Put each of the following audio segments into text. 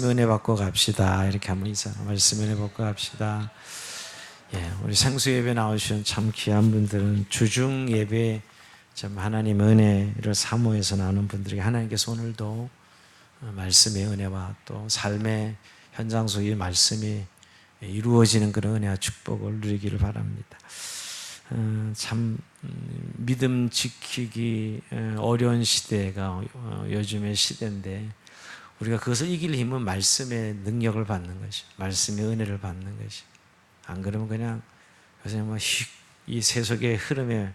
은혜 받고 갑시다. 이렇게 한번 인사. 말씀 은혜 받고 갑시다. 예, 우리 생수 예배 나오신 참 귀한 분들은 주중 예배 참 하나님 은혜를 사모해서 나오는 분들에게 하나님께서 오늘도 말씀의 은혜와 또 삶의 현장 속의 말씀이 이루어지는 그런 은혜와 축복을 누리기를 바랍니다. 참 믿음 지키기 어려운 시대가 요즘의 시대인데 우리가 그것을 이길 힘은 말씀의 능력을 받는 것이, 말씀의 은혜를 받는 것이. 안 그러면 그냥 이 세속의 흐름에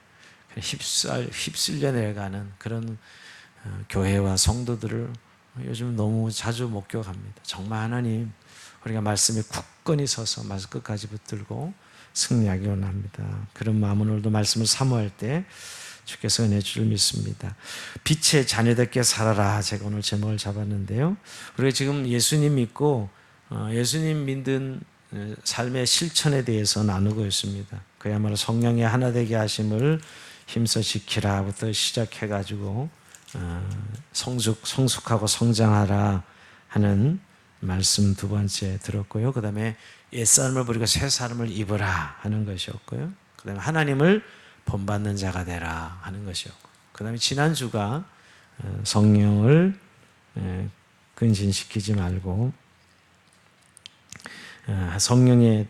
휩쓸려 내려가는 그런 교회와 성도들을 요즘 너무 자주 목격합니다. 정말 하나님, 우리가 말씀에 굳건히 서서 말씀 끝까지 붙들고 승리하기 원합니다. 그런 마음으로 오늘도 말씀을 사모할 때 주께서 은혜 주를 믿습니다. 빛의 자녀답게 살아라. 제가 오늘 제목을 잡았는데요. 우리가 지금 예수님 믿고 예수님 믿는 삶의 실천에 대해서 나누고 있습니다. 그야말로 성령의 하나 되게 하심을 힘써 지키라부터 시작해가지고 성숙하고 성장하라 하는 말씀 두 번째 들었고요. 그 다음에 옛사람을 버리고 새 사람을 입으라 하는 것이었고요. 그 다음에 하나님을 본받는 자가 되라 하는 것이었고, 그 다음에 지난주가 성령을 근신시키지 말고 성령에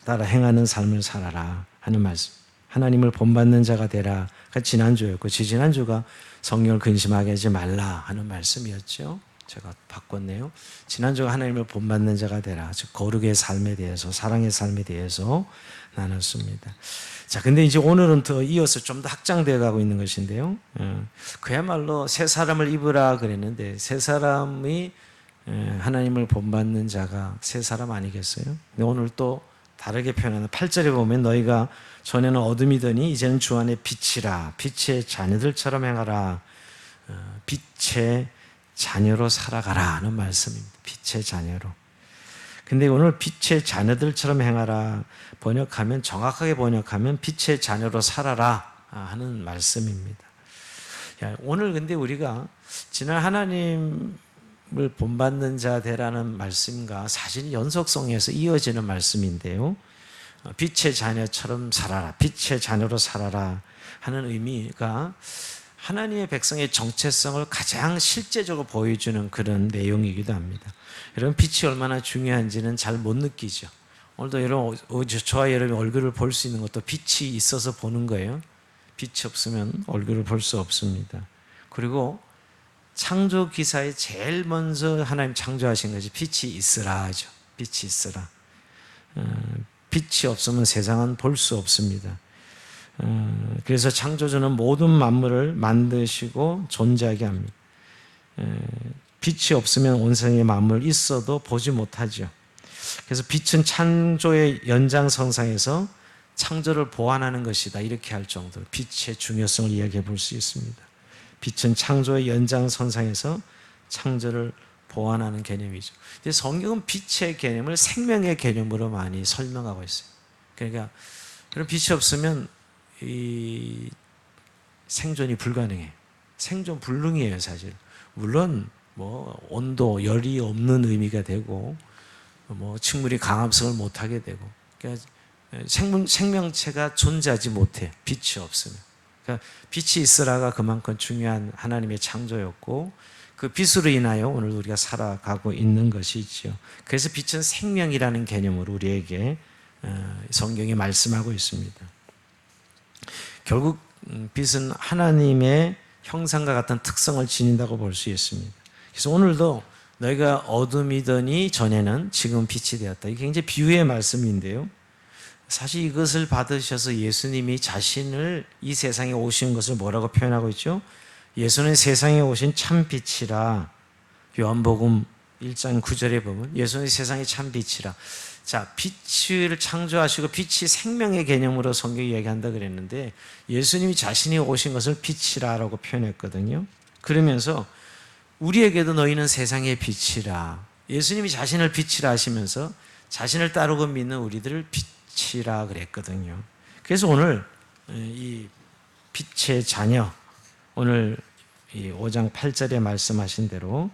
따라 행하는 삶을 살아라 하는 말씀, 하나님을 본받는 자가 되라 가 지난주였고, 지난주가 성령을 근심하게 하지 말라 하는 말씀이었죠. 제가 바꿨네요. 지난주가 하나님을 본받는 자가 되라, 즉 거룩의 삶에 대해서, 사랑의 삶에 대해서 나눴습니다. 자, 근데 이제 오늘은 더 이어서 좀 더 확장되어 가고 있는 것인데요. 그야말로 새 사람을 입으라 그랬는데, 새 사람이 하나님을 본받는 자가 새 사람 아니겠어요? 근데 오늘 또 다르게 표현하는 8절에 보면 너희가 전에는 어둠이더니 이제는 주 안에 빛이라, 빛의 자녀들처럼 행하라, 빛의 자녀로 살아가라 하는 말씀입니다. 빛의 자녀로. 근데 오늘 빛의 자녀들처럼 행하라 번역하면, 정확하게 번역하면 빛의 자녀로 살아라 하는 말씀입니다. 오늘 근데 우리가 지난 하나님을 본받는 자 되라는 말씀과 사실 연속성에서 이어지는 말씀인데요. 빛의 자녀처럼 살아라, 빛의 자녀로 살아라 하는 의미가 하나님의 백성의 정체성을 가장 실제적으로 보여주는 그런 내용이기도 합니다. 여러분, 빛이 얼마나 중요한지는 잘 못 느끼죠. 오늘도 여러분, 저와 여러분의 얼굴을 볼 수 있는 것도 빛이 있어서 보는 거예요. 빛이 없으면 얼굴을 볼 수 없습니다. 그리고 창조 기사에 제일 먼저 하나님 창조하신 것이 빛이 있으라 하죠. 빛이 있으라. 빛이 없으면 세상은 볼 수 없습니다. 그래서 창조주는 모든 만물을 만드시고 존재하게 합니다. 빛이 없으면 온 세상의 만물 있어도 보지 못하죠. 그래서 빛은 창조의 연장선상에서 창조를 보완하는 것이다, 이렇게 할 정도로 빛의 중요성을 이야기해 볼 수 있습니다. 빛은 창조의 연장선상에서 창조를 보완하는 개념이죠. 근데 성경은 빛의 개념을 생명의 개념으로 많이 설명하고 있어요. 그러니까 그런 빛이 없으면 이 생존이 불가능해. 생존 불능이에요, 사실. 물론 뭐 온도, 열이 없는 의미가 되고, 뭐 식물이 강압성을 못 하게 되고, 그러니까 생명체가 존재하지 못해, 빛이 없으면. 그러니까 빛이 있으라가 그만큼 중요한 하나님의 창조였고, 그 빛으로 인하여 오늘 우리가 살아가고 있는 것이죠. 그래서 빛은 생명이라는 개념으로 우리에게 성경이 말씀하고 있습니다. 결국 빛은 하나님의 형상과 같은 특성을 지닌다고 볼 수 있습니다. 그래서 오늘도 너희가 어둠이더니 전에는 지금 빛이 되었다. 이게 굉장히 비유의 말씀인데요. 사실 이것을 받으셔서 예수님이 자신을 이 세상에 오신 것을 뭐라고 표현하고 있죠? 예수는 세상에 오신 참 빛이라. 요한복음 1장 9절에 보면 예수는 세상의 참 빛이라. 자, 빛을 창조하시고 빛이 생명의 개념으로 성경이 이야기한다 그랬는데, 예수님이 자신이 오신 것을 빛이라라고 표현했거든요. 그러면서 우리에게도 너희는 세상의 빛이라, 예수님이 자신을 빛이라 하시면서 자신을 따르고 믿는 우리들을 빛이라 그랬거든요. 그래서 오늘 이 빛의 자녀, 오늘 이 5장 8절에 말씀하신 대로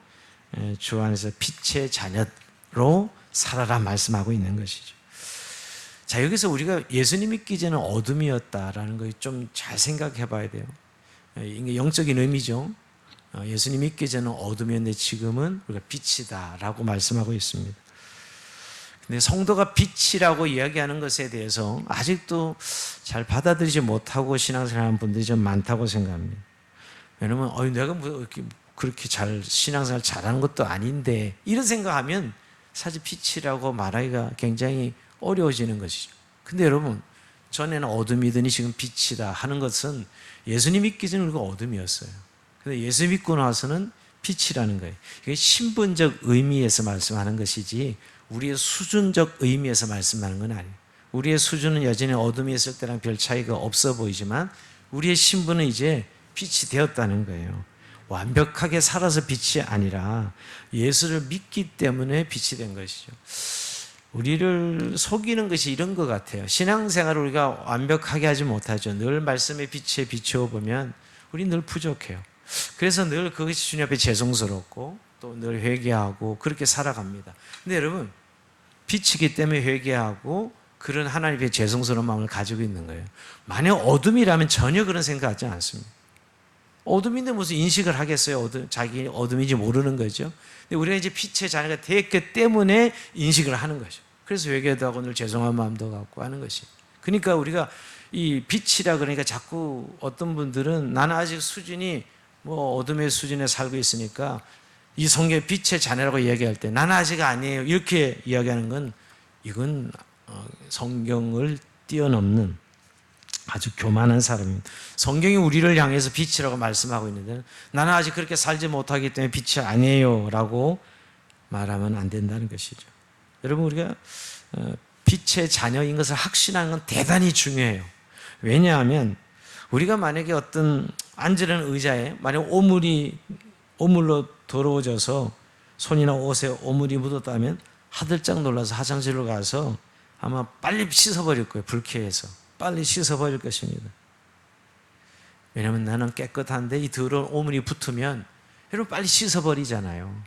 주 안에서 빛의 자녀로 살아라 말씀하고 있는 것이죠. 자, 여기서 우리가 예수님 믿기 전에는 어둠이었다라는 걸 좀 잘 생각해 봐야 돼요. 이게 영적인 의미죠. 예수님 믿기 전에는 어둠이었는데 지금은 우리가 빛이다라고 말씀하고 있습니다. 근데 성도가 빛이라고 이야기하는 것에 대해서 아직도 잘 받아들이지 못하고 신앙생활하는 분들이 좀 많다고 생각합니다. 왜냐면 내가 뭐 그렇게 잘 신앙생활 잘하는 것도 아닌데 이런 생각하면 사실 빛이라고 말하기가 굉장히 어려워지는 것이죠. 근데 여러분, 전에는 어둠이더니 지금 빛이다 하는 것은 예수님 믿기 전에 우리가 어둠이었어요. 근데 예수 믿고 나서는 빛이라는 거예요. 이게 신분적 의미에서 말씀하는 것이지 우리의 수준적 의미에서 말씀하는 건 아니에요. 우리의 수준은 여전히 어둠이 있을 때랑 별 차이가 없어 보이지만 우리의 신분은 이제 빛이 되었다는 거예요. 완벽하게 살아서 빛이 아니라 예수를 믿기 때문에 빛이 된 것이죠. 우리를 속이는 것이 이런 것 같아요. 신앙생활을 우리가 완벽하게 하지 못하죠. 늘 말씀의 빛에 비추어 보면 우리 늘 부족해요. 그래서 늘 그것이 주님 앞에 죄송스럽고 또 늘 회개하고 그렇게 살아갑니다. 근데 여러분, 빛이기 때문에 회개하고 그런 하나님의 죄송스러운 마음을 가지고 있는 거예요. 만약 어둠이라면 전혀 그런 생각하지 않습니다. 어둠인데 무슨 인식을 하겠어요? 자기 어둠인지 모르는 거죠. 근데 우리가 이제 빛의 자녀가 되었기 때문에 인식을 하는 거죠. 그래서 회개도 하고 늘 죄송한 마음도 갖고 하는 것이. 그러니까 우리가 이 빛이라 그러니까 자꾸 어떤 분들은 나는 아직 수준이 뭐 어둠의 수준에 살고 있으니까 이 성경의 빛의 자녀라고 이야기할 때 나는 아직 아니에요. 이렇게 이야기하는 건 이건 성경을 뛰어넘는 아주 교만한 사람입니다. 성경이 우리를 향해서 빛이라고 말씀하고 있는데 나는 아직 그렇게 살지 못하기 때문에 빛이 아니에요 라고 말하면 안 된다는 것이죠. 여러분, 우리가 빛의 자녀인 것을 확신하는 건 대단히 중요해요. 왜냐하면 우리가 만약에 어떤 앉으려는 의자에 만약 오물로 더러워져서 손이나 옷에 오물이 묻었다면 하들짝 놀라서 화장실로 가서 아마 빨리 씻어버릴 거예요. 불쾌해서 빨리 씻어버릴 것입니다. 왜냐하면 나는 깨끗한데 이 더러운 오물이 붙으면 여러분 빨리 씻어버리잖아요.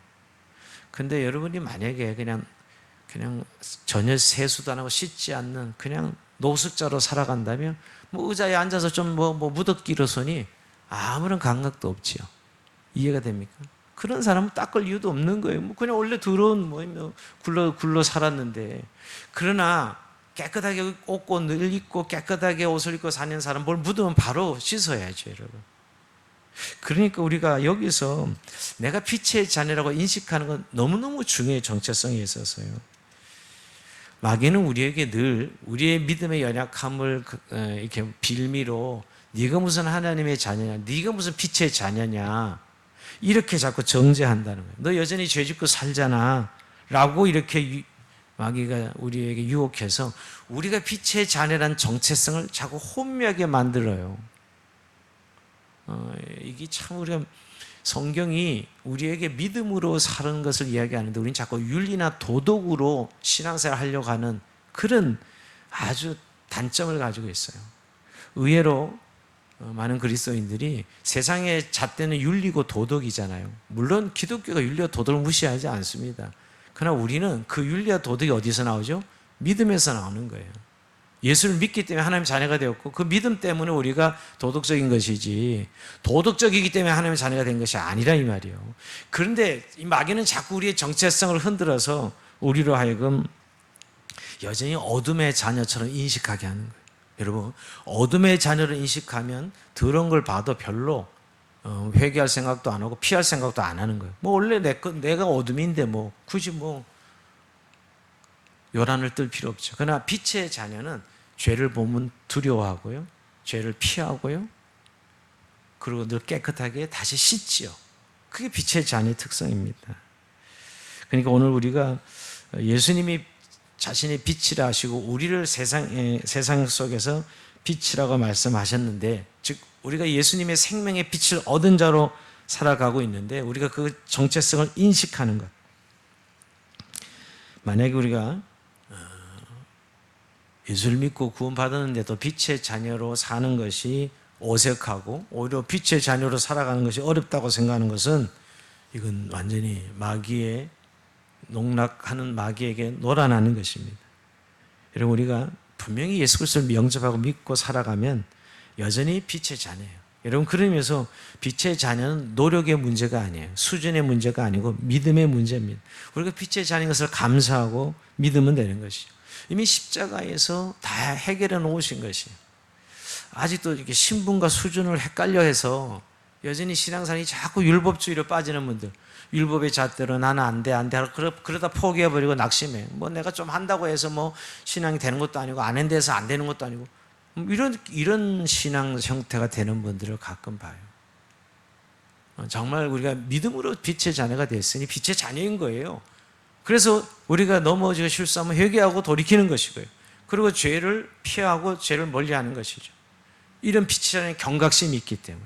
근데 여러분이 만약에 그냥 전혀 세수도 안 하고 씻지 않는 그냥 노숙자로 살아간다면 뭐 의자에 앉아서 좀 뭐 무덕기로서니 아무런 감각도 없지요. 이해가 됩니까? 그런 사람은 닦을 이유도 없는 거예요. 뭐 그냥 원래 더러운 굴러 살았는데. 그러나 깨끗하게 옷고 늘 입고 깨끗하게 옷을 입고 사는 사람 뭘 묻으면 바로 씻어야죠, 여러분. 그러니까 우리가 여기서 내가 빛의 자녀라고 인식하는 건 너무너무 중요해요. 정체성에 있어서요. 마귀는 우리에게 늘 우리의 믿음의 연약함을 이렇게 빌미로 네가 무슨 하나님의 자녀냐, 네가 무슨 빛의 자녀냐 이렇게 자꾸 정죄한다는 거예요. 너 여전히 죄 짓고 살잖아 라고 이렇게 마귀가 우리에게 유혹해서 우리가 빛의 자녀란 정체성을 자꾸 혼미하게 만들어요. 이게 참 우리가 성경이 우리에게 믿음으로 사는 것을 이야기하는데 우리는 자꾸 윤리나 도덕으로 신앙생활 하려고 하는 그런 아주 단점을 가지고 있어요. 의외로 많은 그리스도인들이 세상의 잣대는 윤리고 도덕이잖아요. 물론 기독교가 윤리와 도덕을 무시하지 않습니다. 그러나 우리는 그 윤리와 도덕이 어디서 나오죠? 믿음에서 나오는 거예요. 예수를 믿기 때문에 하나님의 자녀가 되었고 그 믿음 때문에 우리가 도덕적인 것이지 도덕적이기 때문에 하나님의 자녀가 된 것이 아니라 이 말이에요. 그런데 이 마귀는 자꾸 우리의 정체성을 흔들어서 우리로 하여금 여전히 어둠의 자녀처럼 인식하게 하는 거예요. 여러분, 어둠의 자녀를 인식하면 더러운 걸 봐도 별로 회개할 생각도 안 하고 피할 생각도 안 하는 거예요. 뭐 원래 내가 어둠인데 뭐 굳이 뭐 요란을 떨 필요 없죠. 그러나 빛의 자녀는 죄를 보면 두려워하고요, 죄를 피하고요, 그리고 늘 깨끗하게 다시 씻지요. 그게 빛의 자녀의 특성입니다. 그러니까 오늘 우리가 예수님이 자신의 빛이라 하시고 우리를 세상 속에서 빛이라고 말씀하셨는데, 즉 우리가 예수님의 생명의 빛을 얻은 자로 살아가고 있는데 우리가 그 정체성을 인식하는 것. 만약에 우리가 예수를 믿고 구원받았는데도 빛의 자녀로 사는 것이 어색하고 오히려 빛의 자녀로 살아가는 것이 어렵다고 생각하는 것은 이건 완전히 마귀의 농락하는 마귀에게 놀아나는 것입니다. 여러분, 우리가 분명히 예수 그리스도를 영접하고 믿고 살아가면 여전히 빛의 자녀예요. 여러분, 그러면서 빛의 자녀는 노력의 문제가 아니에요. 수준의 문제가 아니고 믿음의 문제입니다. 우리가 빛의 자녀인 것을 감사하고 믿으면 되는 것이죠. 이미 십자가에서 다 해결해 놓으신 것이에요. 아직도 이렇게 신분과 수준을 헷갈려 해서 여전히 신앙생활이 자꾸 율법주의로 빠지는 분들, 율법의 잣대로 나는 안 돼, 안 돼, 그러다 포기해버리고 낙심해. 뭐 내가 좀 한다고 해서 뭐 신앙이 되는 것도 아니고 안 한다 해서 안 되는 것도 아니고 이런 신앙 형태가 되는 분들을 가끔 봐요. 정말 우리가 믿음으로 빛의 자녀가 됐으니 빛의 자녀인 거예요. 그래서 우리가 넘어지고 실수하면 회개하고 돌이키는 것이고요. 그리고 죄를 피하고 죄를 멀리하는 것이죠. 이런 빛의 자녀의 경각심이 있기 때문에.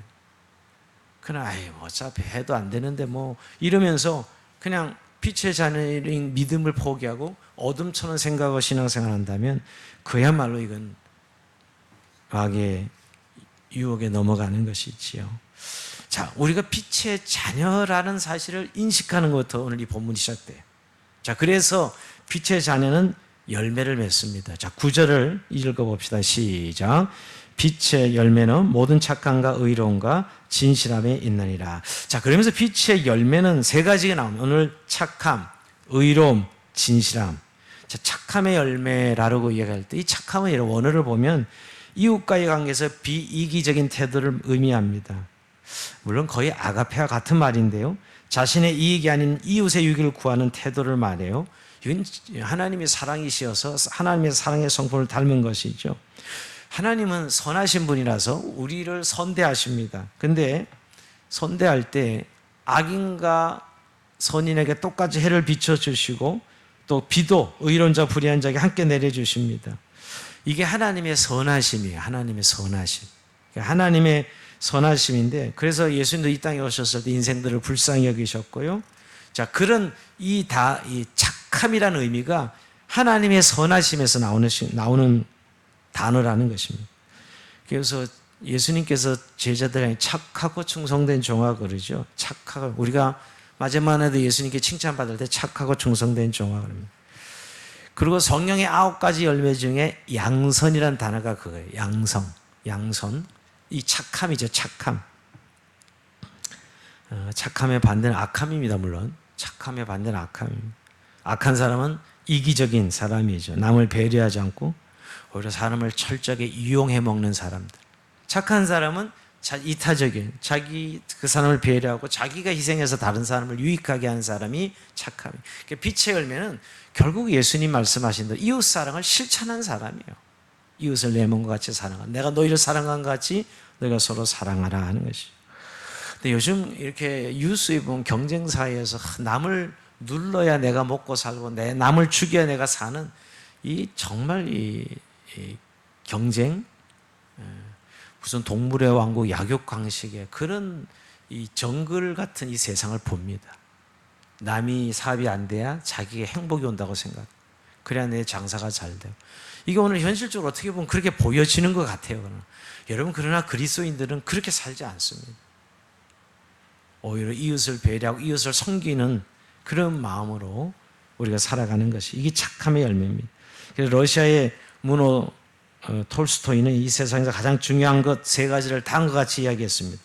그러나 어차피 해도 안 되는데 뭐 이러면서 그냥 빛의 자녀인 믿음을 포기하고 어둠처럼 생각하고 신앙생활 한다면 그야말로 이건 마귀의 유혹에 넘어가는 것이지요. 자, 우리가 빛의 자녀라는 사실을 인식하는 것부터 오늘 이 본문이 시작돼요. 자, 그래서 빛의 자녀는 열매를 맺습니다. 자, 9절을 읽어봅시다. 시작. 빛의 열매는 모든 착함과 의로움과 진실함에 있느니라. 자, 그러면서 빛의 열매는 세 가지가 나옵니다. 오늘 착함, 의로움, 진실함. 자, 착함의 열매라고 이야기할 때 이 착함의 원어를 보면 이웃과의 관계에서 비이기적인 태도를 의미합니다. 물론 거의 아가페와 같은 말인데요. 자신의 이익이 아닌 이웃의 유익을 구하는 태도를 말해요. 이건 하나님의 사랑이시어서 하나님의 사랑의 성품을 닮은 것이죠. 하나님은 선하신 분이라서 우리를 선대하십니다. 근데 선대할 때 악인과 선인에게 똑같이 해를 비춰주시고 또 비도 의로운 자 불의한 자에게 함께 내려주십니다. 이게 하나님의 선하심이에요. 하나님의 선하심. 하나님의 선하심인데, 그래서 예수님도 이 땅에 오셨을 때 인생들을 불쌍히 여기셨고요. 자, 그런 이 착함이라는 의미가 하나님의 선하심에서 나오는 단어라는 것입니다. 그래서 예수님께서 제자들에게 착하고 충성된 종아 그러죠. 착하고, 우리가 마지막에도 예수님께 칭찬받을 때 착하고 충성된 종아 그럽니다. 그리고 성령의 9가지 열매 중에 양선이라는 단어가 그거예요. 양선. 이 착함이죠. 착함. 착함의 반대는 악함입니다. 물론 착함의 반대는 악함입니다. 악한 사람은 이기적인 사람이죠. 남을 배려하지 않고 오히려 사람을 철저하게 이용해 먹는 사람들. 착한 사람은 이타적인, 그 사람을 배려하고 자기가 희생해서 다른 사람을 유익하게 하는 사람이 착함이에요. 그러니까 빛의 열매는 결국 예수님 말씀하신 대로 이웃사랑을 실천한 사람이에요. 이웃을 내 몸과 같이 사랑하라. 내가 너희를 사랑한 것 같이 너희가 서로 사랑하라 하는 것이죠. 근데 요즘 이렇게 뉴스에 보면 경쟁 사회에서 남을 눌러야 내가 먹고 살고 남을 죽여야 내가 사는 정말 이 경쟁, 무슨 동물의 왕국 약육 강식의 그런 이 정글 같은 이 세상을 봅니다. 남이 사업이 안 돼야 자기의 행복이 온다고 생각. 그래야 내 장사가 잘 되고. 이게 오늘 현실적으로 어떻게 보면 그렇게 보여지는 것 같아요. 여러분, 그러나 그리스도인들은 그렇게 살지 않습니다. 오히려 이웃을 배려하고 이웃을 섬기는 그런 마음으로 우리가 살아가는 것이 이게 착함의 열매입니다. 그래서 러시아의 문호 톨스토이는 이 세상에서 가장 중요한 것 3가지를 다음과 같이 이야기했습니다.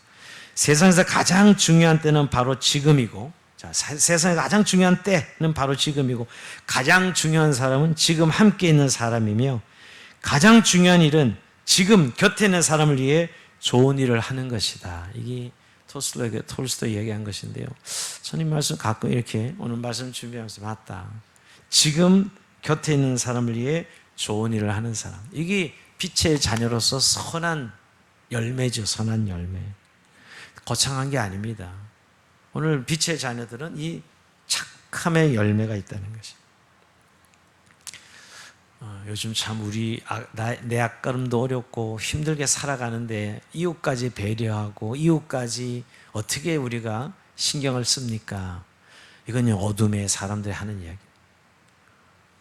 세상에서 가장 중요한 때는 바로 지금이고, 세상에서 가장 중요한 때는 바로 지금이고, 가장 중요한 사람은 지금 함께 있는 사람이며, 가장 중요한 일은 지금 곁에 있는 사람을 위해 좋은 일을 하는 것이다. 이게 톨스토이 얘기한 것인데요. 저는 이 말씀 가끔 이렇게 오늘 말씀 준비하면서 맞다. 지금 곁에 있는 사람을 위해 좋은 일을 하는 사람. 이게 빛의 자녀로서 선한 열매죠. 선한 열매. 거창한 게 아닙니다. 오늘 빛의 자녀들은 이 착함의 열매가 있다는 것이. 요즘 참 내 앞걸음도 어렵고 힘들게 살아가는데 이웃까지 배려하고 이웃까지 어떻게 우리가 신경을 씁니까? 이건 어둠의 사람들이 하는 이야기.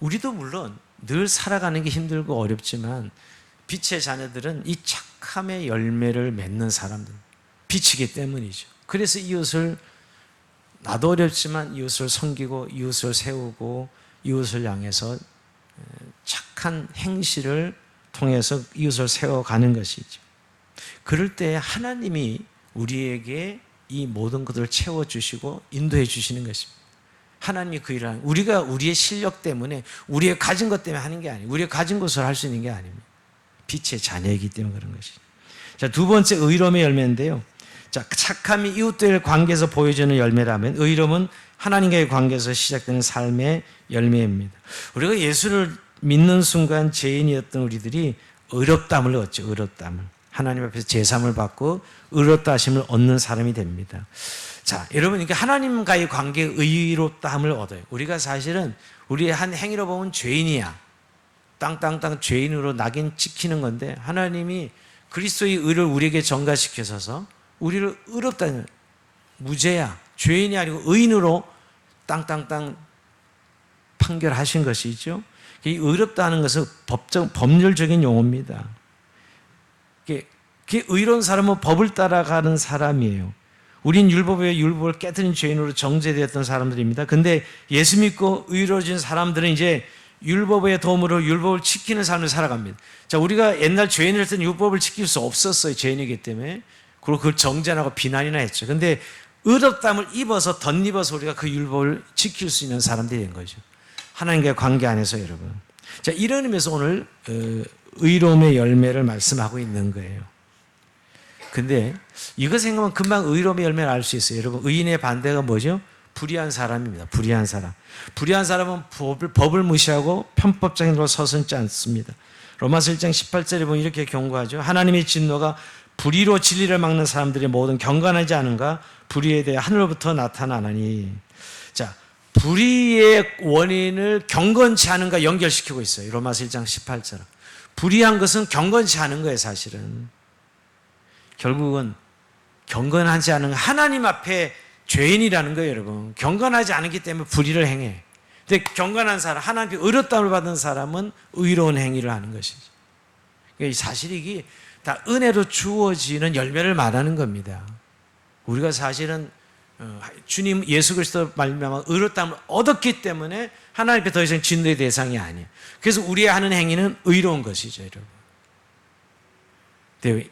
우리도 물론 늘 살아가는 게 힘들고 어렵지만 빛의 자녀들은 이 착함의 열매를 맺는 사람들, 빛이기 때문이죠. 그래서 이웃을 나도 어렵지만 이웃을 섬기고 이웃을 세우고 이웃을 향해서 착한 행실을 통해서 이웃을 세워가는 것이죠. 그럴 때 하나님이 우리에게 이 모든 것을 채워주시고 인도해 주시는 것입니다. 하나님이 그 일을 하는, 우리가 우리의 실력 때문에 우리의 가진 것 때문에 하는 게 아니에요. 우리의 가진 것을 할 수 있는 게 아닙니다. 빛의 자녀이기 때문에 그런 것이죠. 자, 두 번째 의로움의 열매인데요. 자, 착함이 이웃들 관계에서 보여지는 열매라면 의로움은 하나님과의 관계에서 시작되는 삶의 열매입니다. 우리가 예수를 믿는 순간 죄인이었던 우리들이 의롭다함을 얻죠. 의롭다함을. 하나님 앞에서 제삼을 받고 의롭다 하심을 얻는 사람이 됩니다. 자, 여러분, 이게 하나님과의 관계에 의롭다함을 얻어요. 우리가 사실은 우리의 한 행위로 보면 죄인이야. 땅땅땅 죄인으로 낙인 찍히는 건데 하나님이 그리스도의 의를 우리에게 전가시켜서 우리를 의롭다는, 무죄야, 죄인이 아니고 의인으로 땅땅땅 판결하신 것이죠. 이 의롭다는 것은 법률적인 용어입니다. 의로운 사람은 법을 따라가는 사람이에요. 우린 율법의 율법을 깨뜨린 죄인으로 정죄되었던 사람들입니다. 근데 예수 믿고 의로워진 사람들은 이제 율법의 도움으로 율법을 지키는 삶을 살아갑니다. 자, 우리가 옛날 죄인일 때는 율법을 지킬 수 없었어요. 죄인이기 때문에. 그리고 그걸 정죄하고 비난이나 했죠. 근데 의롭다함을 입어서 덧입어서 우리가 그 율법을 지킬 수 있는 사람들이 된 거죠. 하나님과의 관계 안에서 여러분. 자, 이런 의미에서 오늘 의로움의 열매를 말씀하고 있는 거예요. 근데 이거 생각하면 금방 의로움의 열매를 알 수 있어요. 여러분, 의인의 반대가 뭐죠? 불의한 사람입니다. 불의한 사람. 불의한 사람은 법을 무시하고 편법적인 걸 서슴지 않습니다. 로마서 1장 18절에 보면 이렇게 경고하죠. 하나님의 진노가 불의로 진리를 막는 사람들의 모든 경건하지 않은가? 불의에 대해 하늘로부터 나타나나니. 자, 불의의 원인을 경건치 않은가 연결시키고 있어요. 로마서 1장 18절. 불의한 것은 경건치 않은 거예요, 사실은. 결국은 경건하지 않은 하나님 앞에 죄인이라는 거예요, 여러분. 경건하지 않기 때문에 불의를 행해. 근데 경건한 사람, 하나님께 의롭다함을 받은 사람은 의로운 행위를 하는 것이죠. 그러니까 사실 이게 다 은혜로 주어지는 열매를 말하는 겁니다. 우리가 사실은 주님 예수 그리스도 말미암아 의롭다함을 얻었기 때문에 하나님께 더 이상 진노의 대상이 아니에요. 그래서 우리의 하는 행위는 의로운 것이죠, 여러분. 근데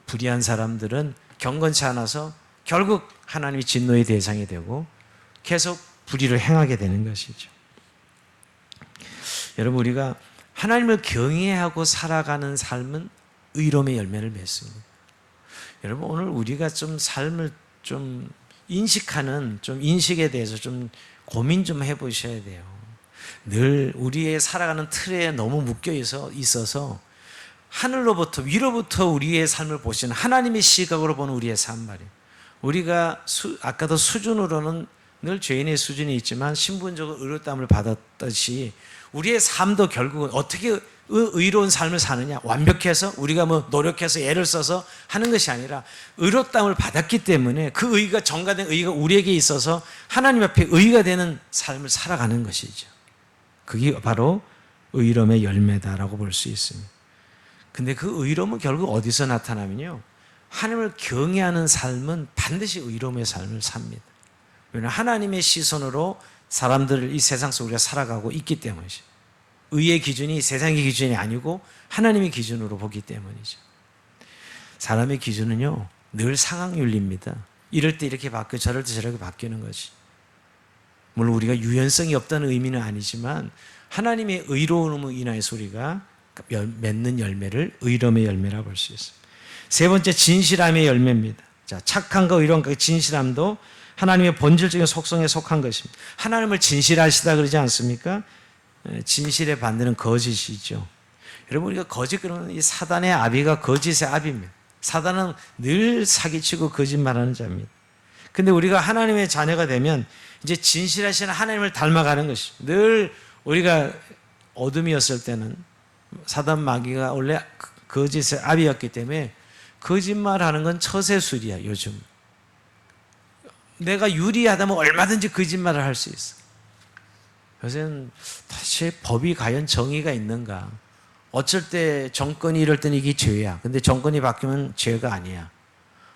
불의한 사람들은 경건치 않아서 결국 하나님이 진노의 대상이 되고 계속 불의를 행하게 되는 것이죠. 여러분, 우리가 하나님을 경외하고 살아가는 삶은 의로움의 열매를 맺습니다. 여러분, 오늘 우리가 좀 삶을 좀 인식하는 좀 인식에 대해서 좀 고민 좀 해보셔야 돼요. 늘 우리의 살아가는 틀에 너무 묶여 있어서 하늘로부터 위로부터 우리의 삶을 보시는 하나님의 시각으로 보는 우리의 삶 말이에요. 우리가 아까도 수준으로는 늘 죄인의 수준이 있지만 신분적으로 의롭다함을 받았듯이 우리의 삶도 결국은 어떻게 의로운 삶을 사느냐, 완벽해서 우리가 뭐 노력해서 애를 써서 하는 것이 아니라 의롭다함을 받았기 때문에 그 의가 전가된 의가 우리에게 있어서 하나님 앞에 의가 되는 삶을 살아가는 것이죠. 그게 바로 의로움의 열매다라고 볼 수 있습니다. 근데 그 의로움은 결국 어디서 나타나면요, 하나님을 경외하는 삶은 반드시 의로움의 삶을 삽니다. 왜냐하면 하나님의 시선으로 사람들을 이 세상 속에 우리가 살아가고 있기 때문이죠. 의의 기준이 세상의 기준이 아니고 하나님의 기준으로 보기 때문이죠. 사람의 기준은요, 늘 상황윤리입니다. 이럴 때 이렇게 바뀌고 저럴 때 저렇게 바뀌는 거지. 물론 우리가 유연성이 없다는 의미는 아니지만 하나님의 의로움으로 인하여서 우리가 맺는 열매를 의로움의 열매라고 볼 수 있습니다. 세 번째, 진실함의 열매입니다. 자, 착함과 의로움과 진실함도 하나님의 본질적인 속성에 속한 것입니다. 하나님을 진실하시다 그러지 않습니까? 진실의 반대는 거짓이죠. 여러분, 우리가 거짓 그러면 이 사단의 아비가 거짓의 아비입니다. 사단은 늘 사기치고 거짓말하는 자입니다. 근데 우리가 하나님의 자녀가 되면 이제 진실하신 하나님을 닮아가는 것이죠. 늘 우리가 어둠이었을 때는 사단 마귀가 원래 거짓의 아비였기 때문에 거짓말하는 건 처세술이야. 요즘 내가 유리하다면 얼마든지 거짓말을 할 수 있어. 요새는 사실 법이 과연 정의가 있는가? 어쩔 때 정권이 이럴 때는 이게 죄야. 근데 정권이 바뀌면 죄가 아니야.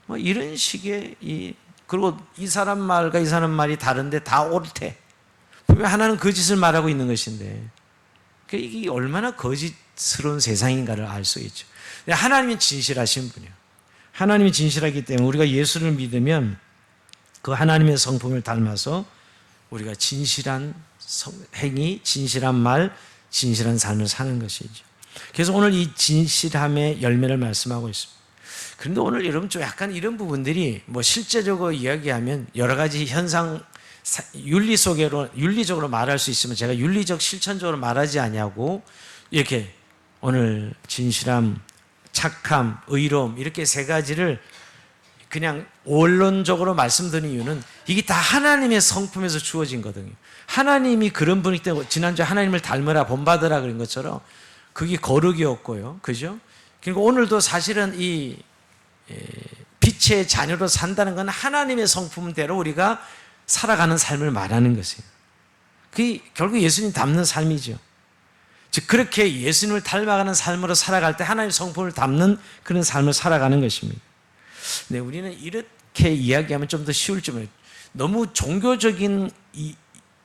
뭐 이런 식의 이 그리고 이 사람 말과 이 사람 말이 다른데 다 옳대. 분명 하나는 거짓을 말하고 있는 것인데 이게 얼마나 거짓스러운 세상인가를 알 수 있죠. 하나님은 진실하신 분이에요. 하나님이 진실하기 때문에 우리가 예수를 믿으면 그 하나님의 성품을 닮아서 우리가 진실한 행위, 진실한 말, 진실한 삶을 사는 것이죠. 그래서 오늘 이 진실함의 열매를 말씀하고 있습니다. 그런데 오늘 여러분 좀 약간 이런 부분들이 뭐 실제적으로 이야기하면 여러 가지 현상, 윤리적으로 말할 수 있으면 제가 윤리적 실천적으로 말하지 않냐고 이렇게 오늘 진실함, 착함, 의로움 이렇게 세 가지를 그냥 원론적으로 말씀드린 이유는 이게 다 하나님의 성품에서 주어진 거거든요. 하나님이 그런 분이기 때문에 지난주에 하나님을 닮으라 본받으라 그런 것처럼 그게 거룩이었고요. 그죠? 그리고 오늘도 사실은 이 빛의 자녀로 산다는 건 하나님의 성품대로 우리가 살아가는 삶을 말하는 것이에요. 그게 결국 예수님 닮는 삶이죠. 즉 그렇게 예수님을 닮아가는 삶으로 살아갈 때 하나님의 성품을 닮는 그런 삶을 살아가는 것입니다. 네, 우리는 이렇게 이야기하면 좀 더 쉬울 줄 몰라요. 너무 종교적인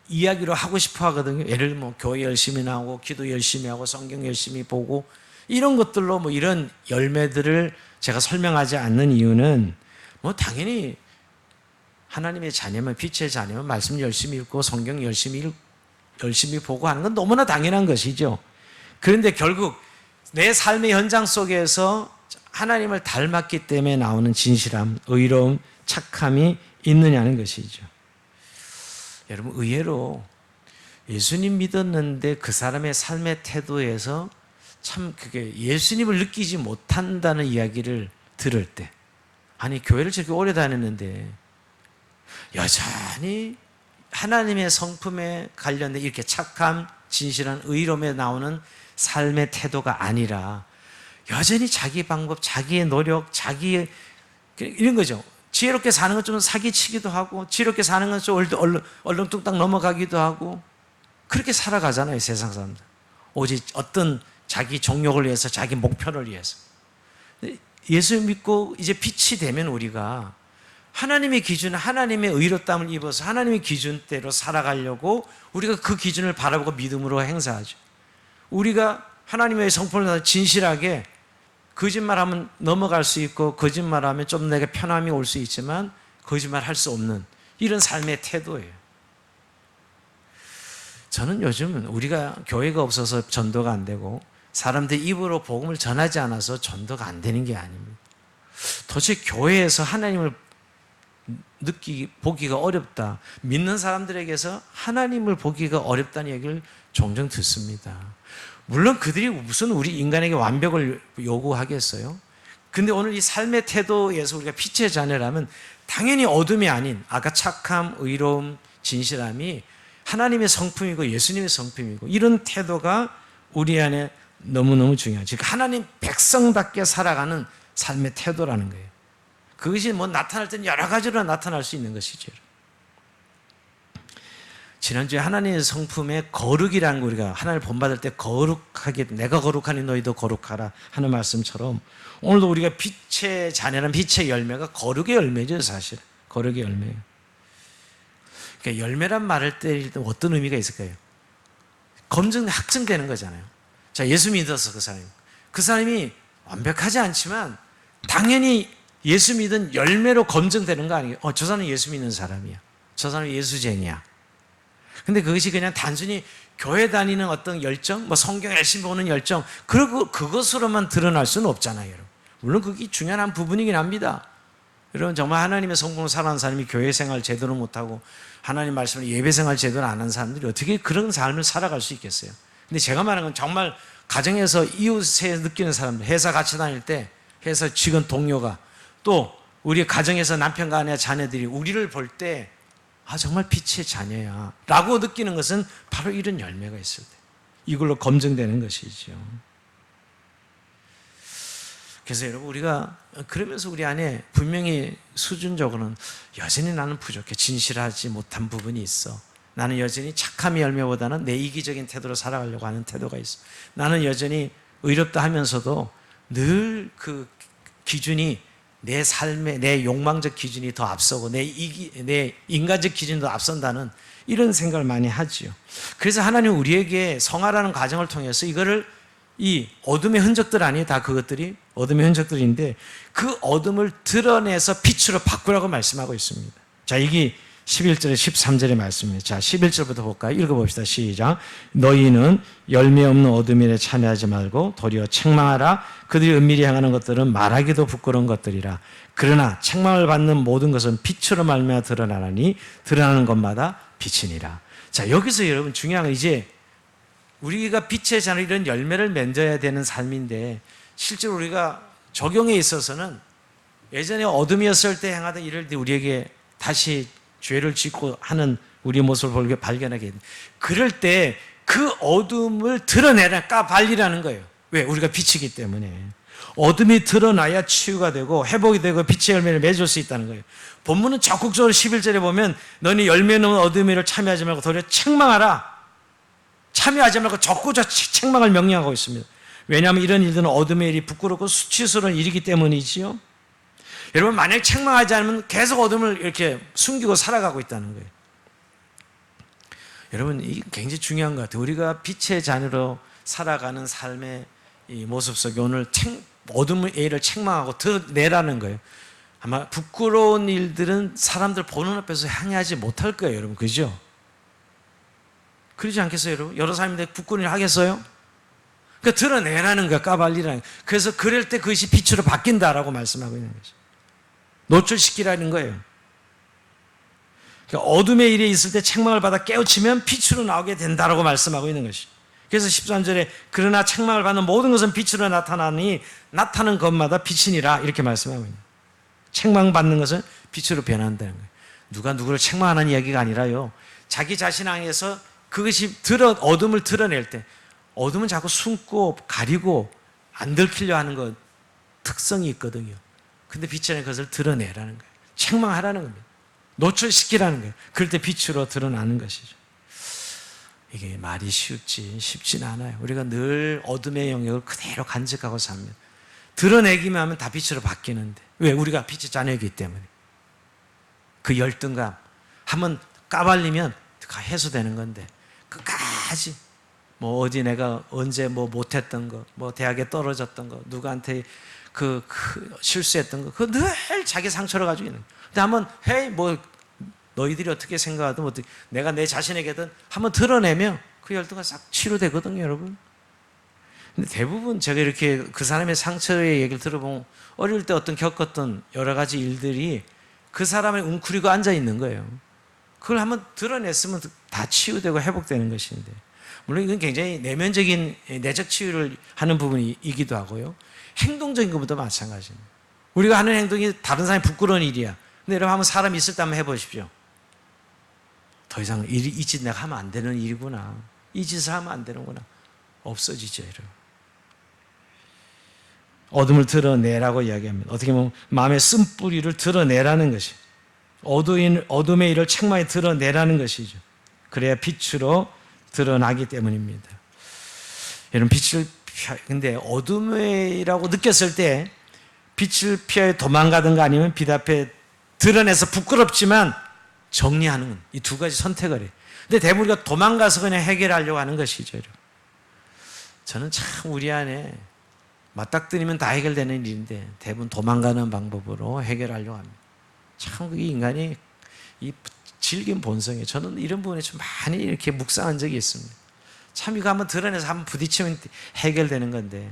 이야기로 하고 싶어 하거든요. 예를 들면 뭐 교회 열심히 나오고 기도 열심히 하고 성경 열심히 보고 이런 것들로 뭐 이런 열매들을 제가 설명하지 않는 이유는 뭐 당연히 하나님의 자녀면 빛의 자녀면 말씀 열심히 읽고 성경 열심히 보고 하는 건 너무나 당연한 것이죠. 그런데 결국 내 삶의 현장 속에서 하나님을 닮았기 때문에 나오는 진실함, 의로움, 착함이 있느냐는 것이죠. 여러분 의외로 예수님 믿었는데 그 사람의 삶의 태도에서 참 그게 예수님을 느끼지 못한다는 이야기를 들을 때 아니 교회를 저렇게 오래 다녔는데 여전히 하나님의 성품에 관련된 이렇게 착함, 진실한 의로움에 나오는 삶의 태도가 아니라 여전히 자기 방법, 자기의 노력, 자기의 이런 거죠. 지혜롭게 사는 건 좀 사기치기도 하고 지혜롭게 사는 건 좀 얼렁뚱땅 넘어가기도 하고 그렇게 살아가잖아요. 세상 사람들. 오직 어떤 자기 정욕을 위해서 자기 목표를 위해서. 예수 믿고 이제 빛이 되면 우리가 하나님의 기준, 하나님의 의롭다움을 입어서 하나님의 기준대로 살아가려고 우리가 그 기준을 바라보고 믿음으로 행사하죠. 우리가 하나님의 성품을 진실하게 거짓말하면 넘어갈 수 있고 거짓말하면 좀 내게 편함이 올 수 있지만 거짓말할 수 없는 이런 삶의 태도예요. 저는 요즘은 우리가 교회가 없어서 전도가 안 되고 사람들 입으로 복음을 전하지 않아서 전도가 안 되는 게 아닙니다. 도대체 교회에서 하나님을 보기가 어렵다. 믿는 사람들에게서 하나님을 보기가 어렵다는 얘기를 종종 듣습니다. 물론 그들이 무슨 우리 인간에게 완벽을 요구하겠어요? 근데 오늘 이 삶의 태도에서 우리가 빛의 자녀라면 당연히 어둠이 아닌 아까 착함, 의로움, 진실함이 하나님의 성품이고 예수님의 성품이고 이런 태도가 우리 안에 너무너무 중요하죠. 즉 하나님 백성답게 살아가는 삶의 태도라는 거예요. 그것이 뭐 나타날 때는 여러 가지로 나타날 수 있는 것이죠. 지난주에 하나님의 성품의 거룩이라는 거 우리가 하나님을 본받을 때 거룩하게 내가 거룩하니 너희도 거룩하라 하는 말씀처럼 오늘도 우리가 빛의 자녀는 빛의 열매가 거룩의 열매죠. 사실 거룩의 열매예요. 그러니까 열매란 말을 때 어떤 의미가 있을까요? 확증되는 거잖아요. 자, 예수 믿어서 그 사람이 완벽하지 않지만 당연히 예수 믿은 열매로 검증되는 거 아니에요? 저 사람은 예수 믿는 사람이야. 저 사람은 예수쟁이야. 근데 그것이 그냥 단순히 교회 다니는 어떤 열정, 뭐 성경 열심히 보는 열정, 그리고 그것으로만 드러날 수는 없잖아요, 여러분. 물론 그게 중요한 한 부분이긴 합니다. 여러분, 정말 하나님의 성공을 살아가는 사람이 교회 생활 제대로 못하고 하나님 말씀을 예배 생활 제대로 안 하는 사람들이 어떻게 그런 삶을 살아갈 수 있겠어요? 근데 제가 말하는 건 정말 가정에서 이웃에 느끼는 사람들, 회사 같이 다닐 때 회사 직원 동료가 또 우리 가정에서 남편과 아내 자녀들이 우리를 볼 때 정말 빛의 자녀야 라고 느끼는 것은 바로 이런 열매가 있을 때 이걸로 검증되는 것이죠. 그래서 여러분 우리가 그러면서 우리 안에 분명히 수준적으로는 여전히 나는 부족해, 진실하지 못한 부분이 있어. 나는 여전히 착함의 열매보다는 내 이기적인 태도로 살아가려고 하는 태도가 있어. 나는 여전히 의롭다 하면서도 늘 그 기준이 내 삶의 내 욕망적 기준이 더 앞서고 내 인간적 기준이 더 앞선다는 이런 생각을 많이 하지요. 그래서 하나님 우리에게 성화라는 과정을 통해서 이거를 이 어둠의 흔적들 아니에요? 다 그것들이 어둠의 흔적들인데 그 어둠을 드러내서 빛으로 바꾸라고 말씀하고 있습니다. 자, 이게 11절에 13절의 말씀입니다. 자, 11절부터 볼까요? 읽어봅시다. 시작. 너희는 열매 없는 어둠 일에 참여하지 말고 도리어 책망하라. 그들이 은밀히 행하는 것들은 말하기도 부끄러운 것들이라. 그러나 책망을 받는 모든 것은 빛으로 말미암아 드러나나니 드러나는 것마다 빛이니라. 자, 여기서 여러분 중요한 건 이제 우리가 빛의 자녀 이런 열매를 맺어야 되는 삶인데 실제로 우리가 적용에 있어서는 예전에 어둠이었을 때 행하던 일을 우리에게 다시 죄를 짓고 하는 우리의 모습을 발견하게 됩니다. 그럴 때 그 어둠을 드러내라, 까발리라는 거예요. 왜? 우리가 빛이기 때문에. 어둠이 드러나야 치유가 되고 회복이 되고 빛의 열매를 맺을 수 있다는 거예요. 본문은 적극적으로 11절에 보면 너니 열매 없는 어둠의 일을 참여하지 말고 도리어 책망하라. 참여하지 말고 적고자 책망을 명령하고 있습니다. 왜냐하면 이런 일들은 어둠의 일이 부끄럽고 수치스러운 일이기 때문이지요. 여러분 만약 책망하지 않으면 계속 어둠을 이렇게 숨기고 살아가고 있다는 거예요. 여러분 이게 굉장히 중요한 것 같아요. 우리가 빛의 자녀로 살아가는 삶의 이 모습 속에 오늘 어둠의 일을 책망하고 드러내라는 거예요. 아마 부끄러운 일들은 사람들 보는 앞에서 행하지 못할 거예요. 여러분 그죠? 그러지 않겠어요? 여러분? 여러 사람인데 부끄러운 일 하겠어요? 그러니까 드러내라는 거야. 까발리라는 거야. 그래서 그럴 때 그것이 빛으로 바뀐다라고 말씀하고 있는 거죠. 노출시키라는 거예요. 그러니까 어둠의 일에 있을 때 책망을 받아 깨우치면 빛으로 나오게 된다라고 말씀하고 있는 것이. 그래서 13절에 그러나 책망을 받는 모든 것은 빛으로 나타나니 나타나는 것마다 빛이니라 이렇게 말씀하고 있는 거예요. 책망받는 것은 빛으로 변한다는 거예요. 누가 누구를 책망하는 이야기가 아니라요. 자기 자신 안에서 그것이 어둠을 드러낼 때 어둠은 자꾸 숨고 가리고 안 들키려 하는 것 특성이 있거든요. 근데 빛이라는 것을 드러내라는 거예요. 책망하라는 겁니다. 노출시키라는 거예요. 그럴 때 빛으로 드러나는 것이죠. 이게 말이 쉽지는 않아요. 우리가 늘 어둠의 영역을 그대로 간직하고 삽니다. 드러내기만 하면 다 빛으로 바뀌는데 왜? 우리가 빛의 자녀이기 때문에 그 열등감 한번 까발리면 해소되는 건데 끝까지 뭐 어디 내가 언제 뭐 못했던 거, 뭐 대학에 떨어졌던 거, 누구한테 그 실수했던 거, 그거 늘 자기 상처를 가지고 있는 거예요. 근데 한번 헤이 뭐 너희들이 어떻게 생각하든 어떻게 내가 내 자신에게든 한번 드러내면 그 열등감 싹 치료되거든요, 여러분. 근데 대부분 제가 이렇게 그 사람의 상처의 얘기를 들어보면 어릴 때 겪었던 여러 가지 일들이 그 사람을 웅크리고 앉아 있는 거예요. 그걸 한번 드러냈으면 다 치유되고 회복되는 것인데 물론 이건 굉장히 내면적인 내적 치유를 하는 부분이기도 하고요. 행동적인 것보다 마찬가지입니다. 우리가 하는 행동이 다른 사람이 부끄러운 일이야. 근데 여러분 한번 사람 있을 때 한번 해보십시오. 더 이상 이 짓 내가 하면 안 되는 일이구나. 이 짓을 하면 안 되는구나. 없어지죠, 여러분. 어둠을 드러내라고 이야기합니다. 어떻게 보면 마음의 쓴뿌리를 드러내라는 것이 어둠의 일을 책망에 드러내라는 것이죠. 그래야 빛으로 드러나기 때문입니다. 여러분 근데 어둠이라고 느꼈을 때 빛을 피하여 도망가든가 아니면 빛 앞에 드러내서 부끄럽지만 정리하는 이 두 가지 선택을 해요. 근데 대부분 우리가 도망가서 그냥 해결하려고 하는 것이죠. 여러분. 저는 참 우리 안에 맞닥뜨리면 다 해결되는 일인데 대부분 도망가는 방법으로 해결하려고 합니다. 참 이 인간이 이 질긴 본성이에요. 저는 이런 부분에 좀 많이 이렇게 묵상한 적이 있습니다. 참 이거 한번 드러내서 한번 부딪히면 해결되는 건데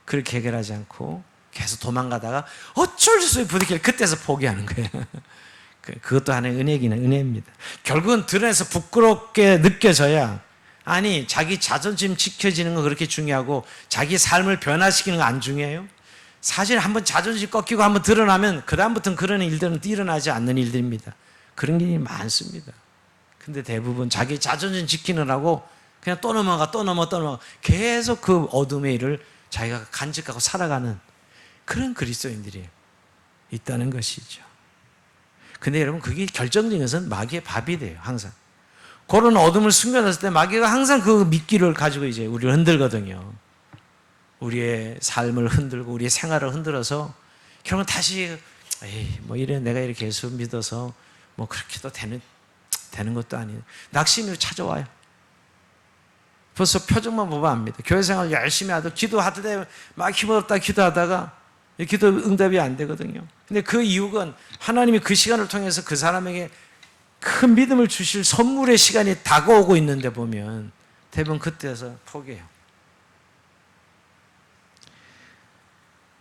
그렇게 해결하지 않고 계속 도망가다가 어쩔 수 없이 부딪히면 그때서 포기하는 거예요. 그것도 하나의 은혜이긴 은혜입니다. 결국은 드러내서 부끄럽게 느껴져야 아니 자기 자존심 지켜지는 거 그렇게 중요하고 자기 삶을 변화시키는 거 안 중요해요? 사실 한번 자존심 꺾이고 한번 드러나면 그 다음부터는 그런 일들은 일어나지 않는 일들입니다. 그런 일이 많습니다. 근데 대부분 자기 자존심 지키느라고 그냥 또 넘어가 계속 그 어둠의 일을 자기가 간직하고 살아가는 그런 그리스도인들이 있다는 것이죠. 근데 여러분 그게 결정적인 것은 마귀의 밥이 돼요. 항상 그런 어둠을 숨겨놨을 때 마귀가 항상 그 미끼를 가지고 이제 우리를 흔들거든요. 우리의 삶을 흔들고 우리의 생활을 흔들어서 결국은 다시 에이 뭐 이래 내가 이렇게 예수 믿어서 뭐 그렇게도 되는 것도 아니에요. 낙심이 찾아와요. 벌써 표정만 보면 압니다. 교회 생활 열심히 하다 기도하다 막 힘없다 기도하다가 기도 응답이 안 되거든요. 근데 그 이유는 하나님이 그 시간을 통해서 그 사람에게 큰 믿음을 주실 선물의 시간이 다가오고 있는데 보면 대부분 그때서 포기해요.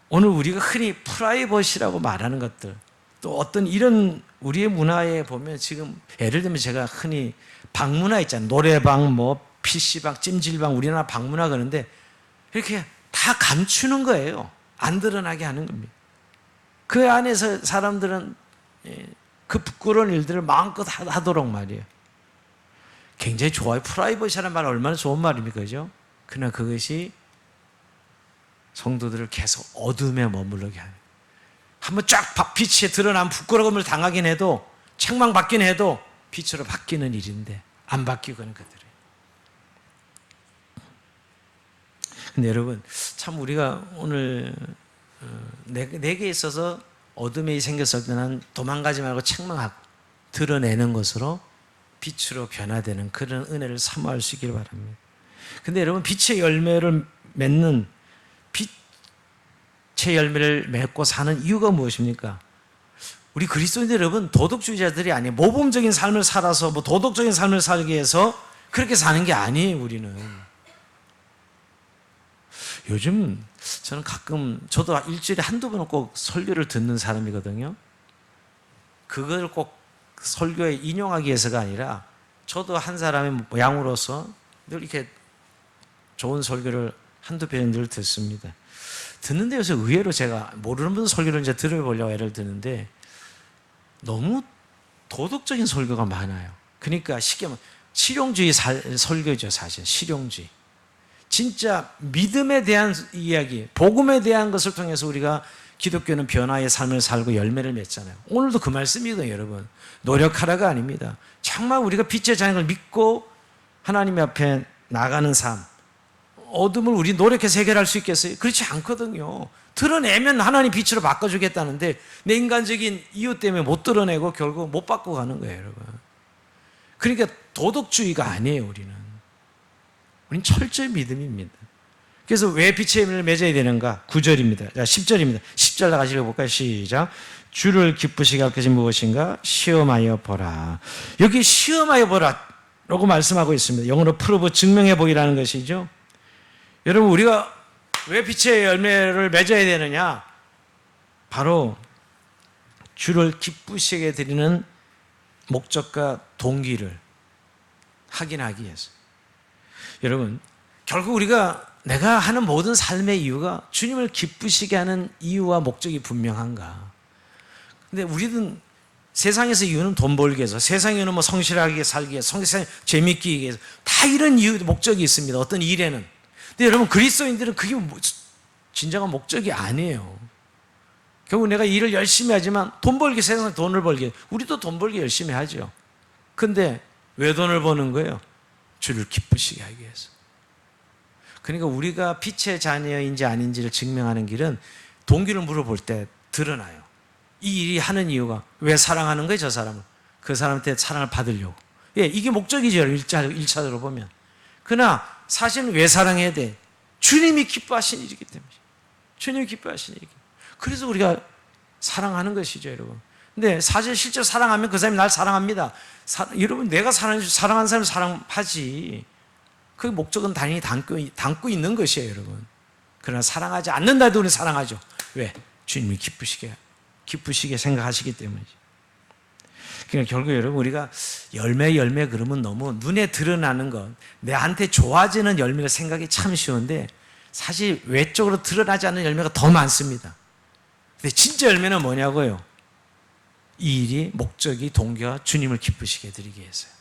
오늘 우리가 흔히 프라이버시라고 말하는 것들, 또 어떤 이런 우리의 문화에 보면 지금 예를 들면 제가 흔히 방문화 있잖아요. 노래방, 뭐 PC방, 찜질방, 우리나라 방문화 그러는데 이렇게 다 감추는 거예요. 안 드러나게 하는 겁니다. 그 안에서 사람들은 그 부끄러운 일들을 마음껏 하도록 말이에요. 굉장히 좋아요. 프라이버시라는 말 얼마나 좋은 말입니까? 그죠? 그러나 그것이 성도들을 계속 어둠에 머물러게 하요. 한번 쫙 빛에 드러나면 부끄러움을 당하긴 해도 책망받긴 해도 빛으로 바뀌는 일인데 안 바뀌고는 그들이에요. 근데 여러분 참 우리가 오늘 내게 있어서 어둠이 생겼을 때는 도망가지 말고 책망하고 드러내는 것으로 빛으로 변화되는 그런 은혜를 사모할 수 있기를 바랍니다. 근데 여러분 빛의 열매를 맺는 빛의 열매를 맺고 사는 이유가 무엇입니까? 우리 그리스도인들 여러분 도덕주의자들이 아니에요. 모범적인 삶을 살아서 뭐 도덕적인 삶을 살기 위해서 그렇게 사는 게 아니에요. 우리는 요즘 저는 가끔 저도 일주일에 한두 번은 꼭 설교를 듣는 사람이거든요. 그걸 꼭 설교에 인용하기 위해서가 아니라 저도 한 사람의 양으로서 늘 이렇게 좋은 설교를 한두 편 늘 듣습니다. 듣는데 요새 의외로 제가 모르는 분 설교를 이제 들어보려고 애를 드는데 너무 도덕적인 설교가 많아요. 그러니까 쉽게 말하면 실용주의 설교죠. 사실 실용주의. 진짜 믿음에 대한 이야기, 복음에 대한 것을 통해서 우리가 기독교는 변화의 삶을 살고 열매를 맺잖아요. 오늘도 그 말씀이거든요. 여러분 노력하라가 아닙니다. 정말 우리가 빛의 자녀를 믿고 하나님 앞에 나가는 삶, 어둠을 우리 노력해서 해결할 수 있겠어요? 그렇지 않거든요. 드러내면 하나님 빛으로 바꿔주겠다는데 내 인간적인 이유 때문에 못 드러내고 결국 못 바꿔 가는 거예요. 여러분 그러니까 도덕주의가 아니에요. 우리는 철저히 믿음입니다. 그래서 왜 빛의 열매를 맺어야 되는가? 9절입니다. 10절입니다. 10절 나가시 볼까요? 시작. 주를 기쁘시게 할 것이 무엇인가? 시험하여 보라. 여기 시험하여 보라 라고 말씀하고 있습니다. 영어로 프로브 증명해 보이라는 것이죠. 여러분 우리가 왜 빛의 열매를 맺어야 되느냐? 바로 주를 기쁘시게 드리는 목적과 동기를 확인하기 위해서. 여러분 결국 우리가 내가 하는 모든 삶의 이유가 주님을 기쁘시게 하는 이유와 목적이 분명한가? 근데 우리는 세상에서 이유는 돈 벌기 위해서, 세상의 이유는 뭐 성실하게 살기 위해서, 세상 재밌기 위해서 다 이런 이유 목적이 있습니다. 어떤 일에는. 근데 여러분 그리스도인들은 그게 진정한 목적이 아니에요. 결국 내가 일을 열심히 하지만 돈 벌기, 세상에 돈을 벌기, 우리도 돈 벌기 열심히 하죠. 근데 왜 돈을 버는 거예요? 주를 기쁘시게 하기 위해서. 그러니까 우리가 빛의 자녀인지 아닌지를 증명하는 길은 동기를 물어볼 때 드러나요. 이 일이 하는 이유가 왜 사랑하는 거예요? 저 사람을. 그 사람한테 사랑을 받으려고. 예, 이게 목적이죠. 1차적으로 보면. 그러나 사실은 왜 사랑해야 돼? 주님이 기뻐하신 일이기 때문에. 주님이 기뻐하신 일이기 때문에. 그래서 우리가 사랑하는 것이죠, 여러분. 근데 사실 실제로 사랑하면 그 사람이 날 사랑합니다. 여러분 내가 사랑하는 사람을 사랑하지. 그 목적은 당연히 담고 있는 것이에요, 여러분. 그러나 사랑하지 않는다 해도 우리는 사랑하죠. 왜? 주님이 기쁘시게 생각하시기 때문이죠. 그러니까 결국 여러분 우리가 열매 그러면 너무 눈에 드러나는 것, 내한테 좋아지는 열매를 생각이 참 쉬운데 사실 외적으로 드러나지 않는 열매가 더 많습니다. 근데 진짜 열매는 뭐냐고요? 이 일이 목적이 동기와 주님을 기쁘시게 드리기 위해서요.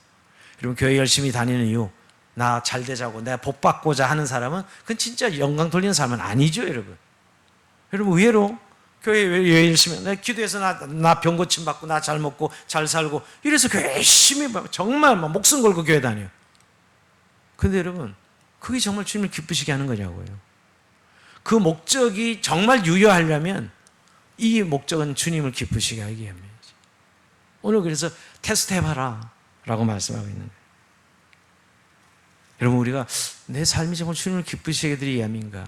여러분 교회 열심히 다니는 이유, 나 잘 되자고 내가 복 받고자 하는 사람은 그건 진짜 영광 돌리는 사람은 아니죠, 여러분. 여러분 의외로 교회 왜 열심히 내 기도해서 나 병 고침 받고 나 잘 먹고 잘 살고 이래서 교회 열심히 정말 목숨 걸고 교회 다녀요. 근데 여러분 그게 정말 주님을 기쁘시게 하는 거냐고요. 그 목적이 정말 유효하려면 이 목적은 주님을 기쁘시게 하기 위함이에요. 오늘 그래서 테스트 해봐라 라고 말씀하고 있는 거예요. 여러분, 우리가 내 삶이 정말 주님을 기쁘시게 하기 위함인가?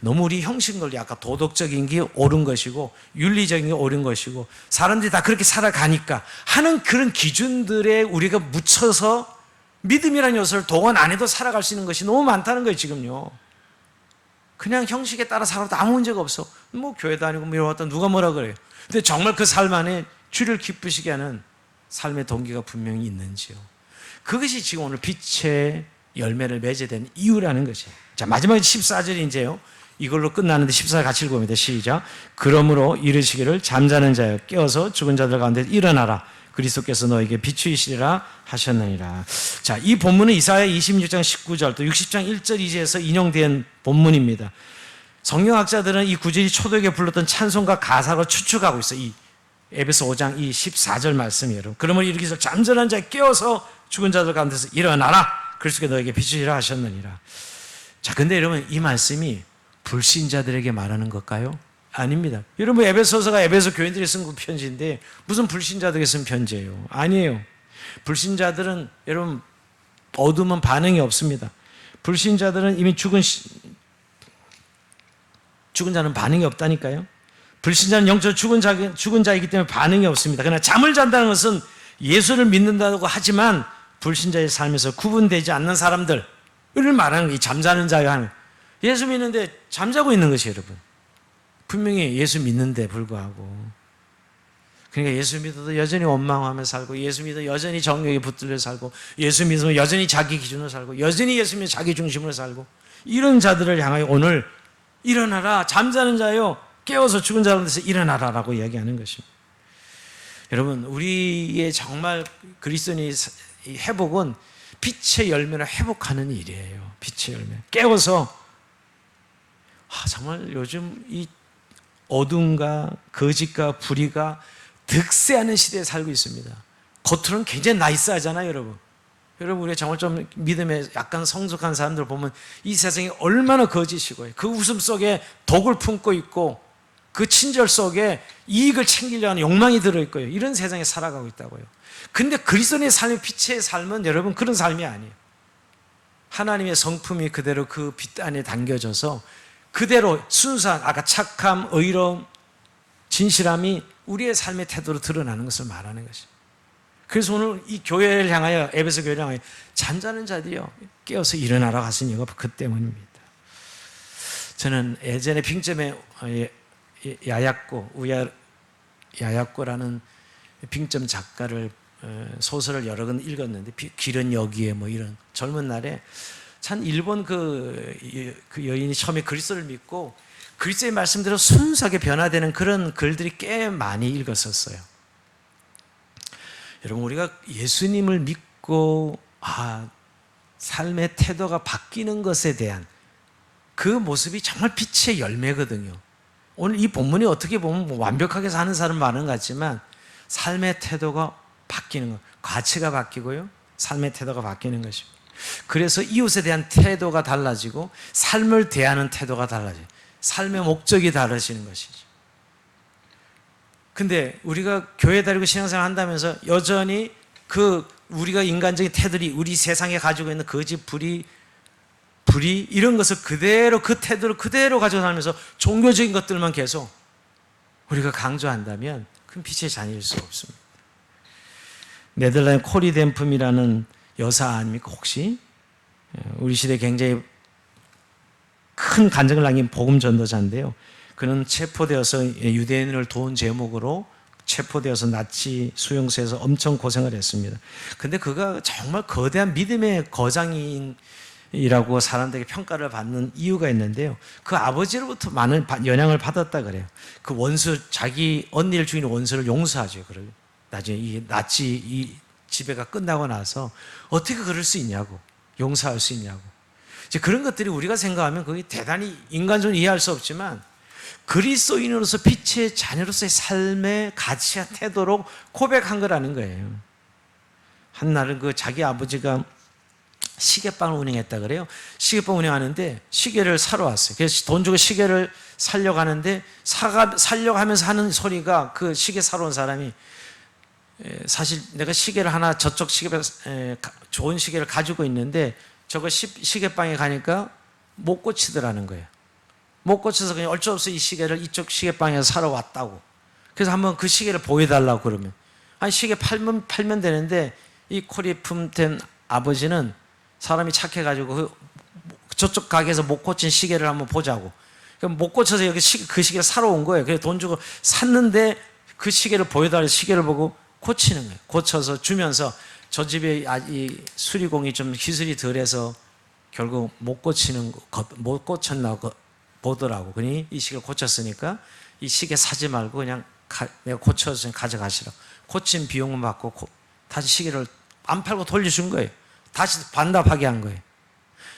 너무 우리 형식론리, 아까 도덕적인 게 옳은 것이고 윤리적인 게 옳은 것이고 사람들이 다 그렇게 살아가니까 하는 그런 기준들에 우리가 묻혀서 믿음이라는 요소를 동원 안 해도 살아갈 수 있는 것이 너무 많다는 거예요. 지금요, 그냥 형식에 따라 살아도 아무 문제가 없어. 뭐 교회 다니고 뭐 이러다 누가 뭐라 그래요. 근데 정말 그 삶 안에 주를 기쁘시게 하는 삶의 동기가 분명히 있는지요. 그것이 지금 오늘 빛의 열매를 맺게 된 이유라는 것이에요. 자, 마지막에 14절이 이제요, 이걸로 끝나는데 14절 같이 읽어봅니다. 시작. 그러므로 이르시기를 잠자는 자여 깨어서 죽은 자들 가운데 일어나라. 그리스도께서 너에게 비추이시리라 하셨느니라. 자, 이 본문은 이사야 26장 19절 또 60장 1절 2절에서 인용된 본문입니다. 성경학자들은 이 구절이 초대교회 불렀던 찬송가 가사로 추측하고 있어요. 이 에베소 5장 이 14절 말씀이에요. 여러분, 그러면 이르기를 잠자는 자에 깨어서 죽은 자들 가운데서 일어나라. 그리스도께서 너에게 비추시리라 하셨느니라. 자, 근데 여러분, 이 말씀이 불신자들에게 말하는 걸까요? 아닙니다. 여러분, 에베소서가 에베소 교인들이 쓴 편지인데 무슨 불신자들에게 쓴 편지예요? 아니에요. 불신자들은 여러분 어두우면 반응이 없습니다. 불신자들은 이미 죽은 자는 반응이 없다니까요. 불신자는 영적으로 죽은 자이기 때문에 반응이 없습니다. 그러나 잠을 잔다는 것은 예수를 믿는다고 하지만 불신자의 삶에서 구분되지 않는 사람들을 말하는 게 잠자는 자가 하는, 예수 믿는데 잠자고 있는 것이에요. 여러분, 분명히 예수 믿는데 불구하고, 그러니까 예수 믿어도 여전히 원망하며 살고, 예수 믿어 여전히 정욕에 붙들려 살고, 예수 믿으면 여전히 자기 기준으로 살고, 여전히 예수 믿어 자기 중심으로 살고, 이런 자들을 향하여 오늘 일어나라, 잠자는 자요 깨어서 죽은 자들에서 일어나라라고 이야기하는 것입니다. 여러분, 우리의 정말 그리스도인의 회복은 빛의 열매를 회복하는 일이에요. 빛의 열매, 깨어서 정말 요즘 이 어둠과 거짓과 불의가 득세하는 시대에 살고 있습니다. 겉으로는 굉장히 나이스하잖아요, 여러분. 여러분, 우리가 정말 좀 믿음에 약간 성숙한 사람들 보면 이 세상이 얼마나 거짓이고, 그 웃음 속에 독을 품고 있고, 그 친절 속에 이익을 챙기려는 욕망이 들어있고요. 이런 세상에 살아가고 있다고요. 근데 그리스도인의 삶의 빛의 삶은 여러분 그런 삶이 아니에요. 하나님의 성품이 그대로 그 빛 안에 담겨져서 그대로 순수한, 아까 착함, 의로움, 진실함이 우리의 삶의 태도로 드러나는 것을 말하는 것입니다. 그래서 오늘 이 교회를 향하여, 에베소 교회를 향하여 잠자는 자들이요 깨어서 일어나라고 하신 이유가 그 때문입니다. 저는 예전에 빙점에 야약고라는 빙점 작가를 소설을 여러 권 읽었는데, 길은 여기에 뭐 이런 젊은 날에 참 일본 그 여인이 처음에 그리스도를 믿고 그리스도의 말씀대로 순수하게 변화되는 그런 글들이 꽤 많이 읽었었어요. 여러분, 우리가 예수님을 믿고 삶의 태도가 바뀌는 것에 대한 그 모습이 정말 빛의 열매거든요. 오늘 이 본문이 어떻게 보면 뭐 완벽하게 사는 사람 많은 것 같지만 삶의 태도가 바뀌는 것, 가치가 바뀌고요, 삶의 태도가 바뀌는 것입니다. 그래서 이웃에 대한 태도가 달라지고 삶을 대하는 태도가 달라져요. 삶의 목적이 달라지는 것이죠. 근데 우리가 교회 다니고 신앙생활 한다면서 여전히 그 우리가 인간적인 태도들이 우리 세상에 가지고 있는 거짓, 불의 이런 것을 그대로, 그 태도를 그대로 가지고 살면서 종교적인 것들만 계속 우리가 강조한다면 그건 빛의 자녀일 수 없습니다. 네덜란드 코리 덴품이라는 여사 아닙니까? 혹시 우리 시대에 굉장히 큰 간증을 남긴 복음 전도자인데요. 그는 체포되어서 유대인을 도운 제목으로 체포되어서 나치 수용소에서 엄청 고생을 했습니다. 근데 그가 정말 거대한 믿음의 거장이라고 사람들에게 평가를 받는 이유가 있는데요. 그 아버지로부터 많은 영향을 받았다 그래요. 그 원수, 자기 언니를 죽인 원수를 용서하죠. 나중에 이 나치 이 지배가 끝나고 나서 어떻게 그럴 수 있냐고, 용서할 수 있냐고. 이제 그런 것들이 우리가 생각하면 그게 대단히 인간적으로 이해할 수 없지만 그리스도인으로서 빛의 자녀로서의 삶의 가치와 태도로 고백한 거라는 거예요. 한날은 그 자기 아버지가 시계방을 운영했다 그래요. 시계방 운영하는데 시계를 사러 왔어요. 그래서 돈 주고 시계를 사려고 하는데 사려고 하면서 하는 소리가 그 시계 사러 온 사람이 사실 내가 시계를 하나 저쪽 좋은 시계를 가지고 있는데 저거 시계방에 가니까 못 고치더라는 거예요. 못 고쳐서 그냥 어쩔 수 없이 이 시계를 이쪽 시계방에서 사러 왔다고. 그래서 한번 그 시계를 보여달라고 그러면 아니 시계 팔면 되는데 이 코리품된 아버지는 사람이 착해가지고 저쪽 가게에서 못 고친 시계를 한번 보자고. 그럼 못 고쳐서 여기 그 시계를 사러 온 거예요. 그래서 돈 주고 샀는데 그 시계를 보여달라고 시계를 보고 고치는 거예요. 고쳐서 주면서 저 집에 이 수리공이 좀 기술이 덜해서 결국 못 고쳤나 보더라고. 그러니 이 시계를 고쳤으니까 이 시계 사지 말고 그냥 내가 고쳐서 가져가시라고. 고친 비용만 받고 다시 시계를 안 팔고 돌려준 거예요. 다시 반납하게 한 거예요.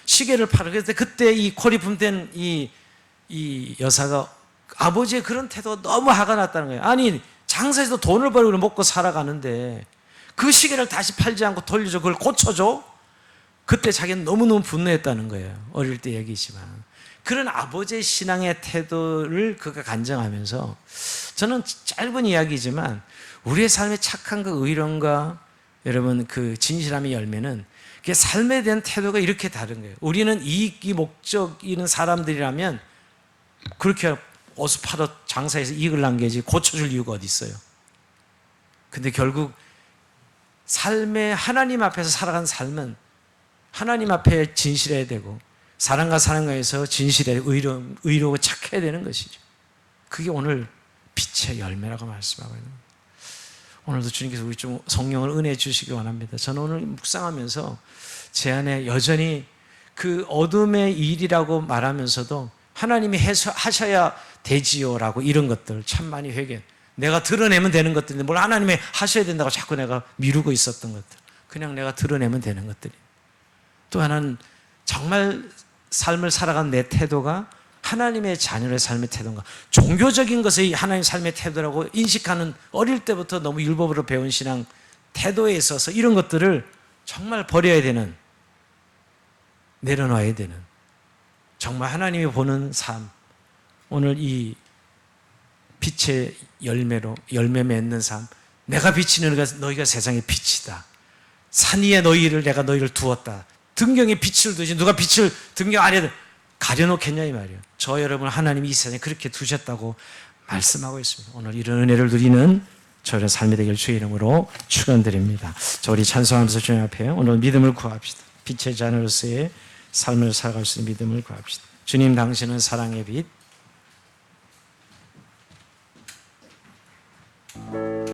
시계를 팔아. 그때 이 코리품된 이 여사가 아버지의 그런 태도가 너무 화가 났다는 거예요. 아니 장사해서 돈을 벌고 먹고 살아가는데 그 시계를 다시 팔지 않고 돌려줘. 그걸 고쳐줘. 그때 자기는 너무너무 분노했다는 거예요. 어릴 때 얘기지만. 그런 아버지의 신앙의 태도를 그가 간증하면서 저는 짧은 이야기지만 우리의 삶의 착한 그 의론과 여러분 그 진실함의 열매는 그 삶에 대한 태도가 이렇게 다른 거예요. 우리는 이익이 목적이 있는 사람들이라면 그렇게 옷을 팔아 장사해서 이익을 남겨야지 고쳐줄 이유가 어디 있어요. 근데 결국 삶의 하나님 앞에서 살아가는 삶은 하나님 앞에 진실해야 되고 사랑과 사랑과에서 진실해 의로고 착해야 되는 것이죠. 그게 오늘 빛의 열매라고 말씀하고 있는 거예요. 오늘도 주님께서 우리 좀 성령을 은혜해 주시기 원합니다. 저는 오늘 묵상하면서 제 안에 여전히 그 어둠의 일이라고 말하면서도 하나님이 하셔야 되지요라고 이런 것들 참 많이 회개. 내가 드러내면 되는 것들인데 뭘 하나님이 하셔야 된다고 자꾸 내가 미루고 있었던 것들. 그냥 내가 드러내면 되는 것들이. 또 하나는 정말 삶을 살아간 내 태도가 하나님의 자녀의 삶의 태도인가. 종교적인 것이 하나님의 삶의 태도라고 인식하는 어릴 때부터 너무 율법으로 배운 신앙 태도에 있어서 이런 것들을 정말 버려야 되는, 내려놔야 되는 정말 하나님이 보는 삶. 오늘 이 빛의 열매로 열매 맺는 삶. 내가 빛이 너희가 세상의 빛이다. 산 위에 내가 너희를 두었다. 등경에 빛을 두지 누가 빛을 등경 아래에 가려놓겠냐 이 말이에요. 저 여러분 하나님이 이 세상에 그렇게 두셨다고 말씀하고 있습니다. 오늘 이런 은혜를 누리는 저의 삶이 되길 주의 이름으로 축원드립니다. 저 우리 찬송하면서 주님 앞에 오늘 믿음을 구합시다. 빛의 자녀로서의 삶을 살아갈 수 있는 믿음을 구합시다. 주님 당신은 사랑의 빛,